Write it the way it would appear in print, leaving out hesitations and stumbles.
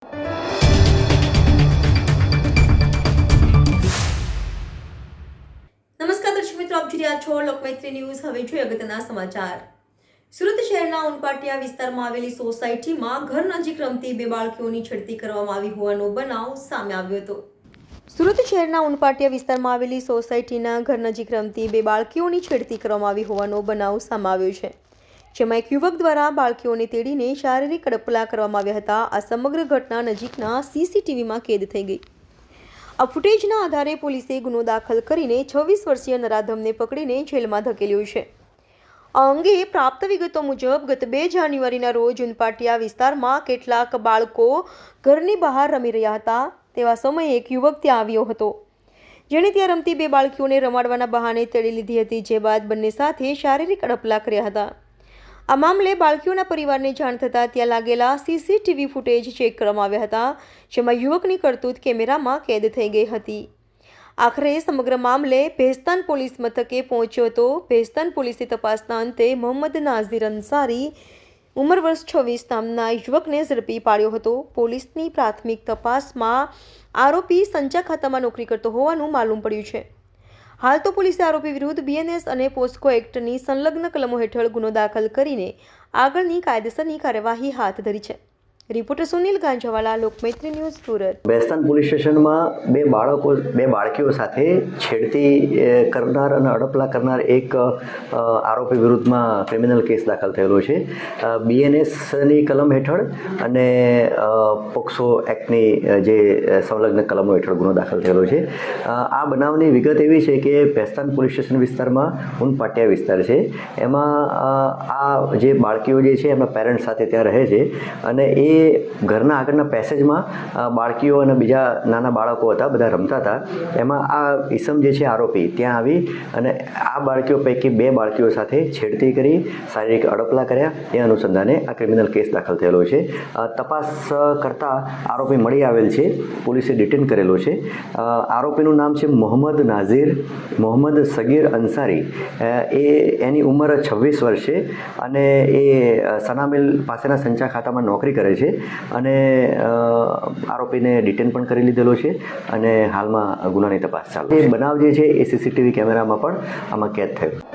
નમસ્કાર દર્શક મિત્રો, આપ જોઈ રહ્યા છો લોકમૈત્રી ન્યૂઝ। હવે જોઈએ અગત્યના સમાચાર। સુરત શહેરના ઉનપાટિયા વિસ્તારમાં આવેલી સોસાયટીમાં ઘર નજીક રમતી બે બાળકીઓની છેડતી કરવામાં આવી હોવાનો બનાવ સામે આવ્યો હતો। સુરત શહેરના ઉનપાટિયા વિસ્તારમાં આવેલી સોસાયટીના ઘર નજીક રમતી બે બાળકીઓની છેડતી કરવામાં આવી હોવાનો બનાવ સામે આવ્યો છે, જેમાં એક યુવક દ્વારા બાળકીઓને તેડીને શારીરિક અડપલા કરવામાં આવ્યા હતા। આ સમગ્ર ઘટના નજીકના સીસીટીવીમાં કેદ થઈ ગઈ। આ ફૂટેજના આધારે પોલીસે ગુનો દાખલ કરીને 26 વર્ષીય નરાધમને પકડીને જેલમાં ધકેલ્યો છે। આ અંગે પ્રાપ્ત વિગતો મુજબ ગત 2 જાન્યુઆરીના રોજ ઉનપાટિયા વિસ્તારમાં કેટલાક બાળકો ઘરની બહાર રમી રહ્યા હતા। તેવા સમયે એક યુવક ત્યાં આવ્યો હતો, જેણે ત્યાં રમતી બે બાળકીઓને રમાડવાના બહાને તેડી લીધી હતી, જે બાદ બંને સાથે શારીરિક અડપલા કર્યા હતા। આ મામલે બાળકીઓના પરિવારને જાણ થતાં ત્યાં લાગેલા સીસીટીવી ફૂટેજ ચેક કરવામાં આવ્યા હતા, જેમાં યુવકની કરતૂત કેમેરામાં કેદ થઈ ગઈ હતી। આખરે સમગ્ર મામલે ભેસ્તાન પોલીસ મથકે પહોંચ્યો હતો। ભેસ્તાન પોલીસે તપાસના અંતે મોહમ્મદ નાઝીર અંસારી ઉંમર વર્ષ 26 નામના યુવકને ઝડપી પાડ્યો હતો। પોલીસની પ્રાથમિક તપાસમાં આરોપી સંચા ખાતામાં નોકરી કરતો હોવાનું માલુમ પડ્યું છે। હાલ તો પોલીસે આરોપી વિરુદ્ધ બીએનએસ અને પોસ્કો એક્ટની સંલગ્ન કલમો હેઠળ ગુનો દાખલ કરીને આગળની કાયદેસરની કાર્યવાહી હાથ ધરી છે। Reporter Sunil Ganjawala, Lokmaitri news, Surat. Bhestan police સ્ટેશનમાં બે બાળકીઓ સાથે છેડતી કરનાર અને અડપલા કરનાર એક આરોપી વિરુદ્ધમાં ક્રિમિનલ કેસ દાખલ થયેલો છે। બીએનએસની કલમ હેઠળ અને પોક્સો એક્ટની જે સંલગ્ન કલમો હેઠળ ગુનો દાખલ થયેલો છે। આ બનાવની વિગત એવી છે કે ભેસ્તાન પોલીસ સ્ટેશન વિસ્તારમાં ઉનપાટિયા વિસ્તાર છે, એમાં આ જે બાળકીઓ જે છે એમના પેરેન્ટ્સ સાથે ત્યાં રહે છે, અને એ ઘરના આગળના પેસેજમાં બાળકીઓ અને બીજા નાના બાળકો હતા, બધા રમતા હતા। એમાં આ ઈસમ જે છે આરોપી ત્યાં આવી અને આ બાળકીઓ પૈકી બે બાળકીઓ સાથે છેડતી કરી, શારીરિક અડપલા કર્યા। એ અનુસંધાને આ ક્રિમિનલ કેસ દાખલ થયેલો છે। તપાસ કરતા આરોપી મળી આવેલ છે, પોલીસે ડિટેન કરેલો છે। આરોપીનું નામ છે મોહમ્મદ નાઝીર મોહમ્મદ સગીર અંસારી। એની ઉંમર 26 વર્ષ છે અને એ સનામિલ પાસેના સંચા ખાતામાં નોકરી કરે છે અને આરોપીને ડિટેન પણ કરી લીધેલો છે અને હાલમાં ગુનાની તપાસ ચાલુ છે। બનાવ જે છે એ સીસીટીવી કેમેરામાં પણ આમાં કેદ થયો।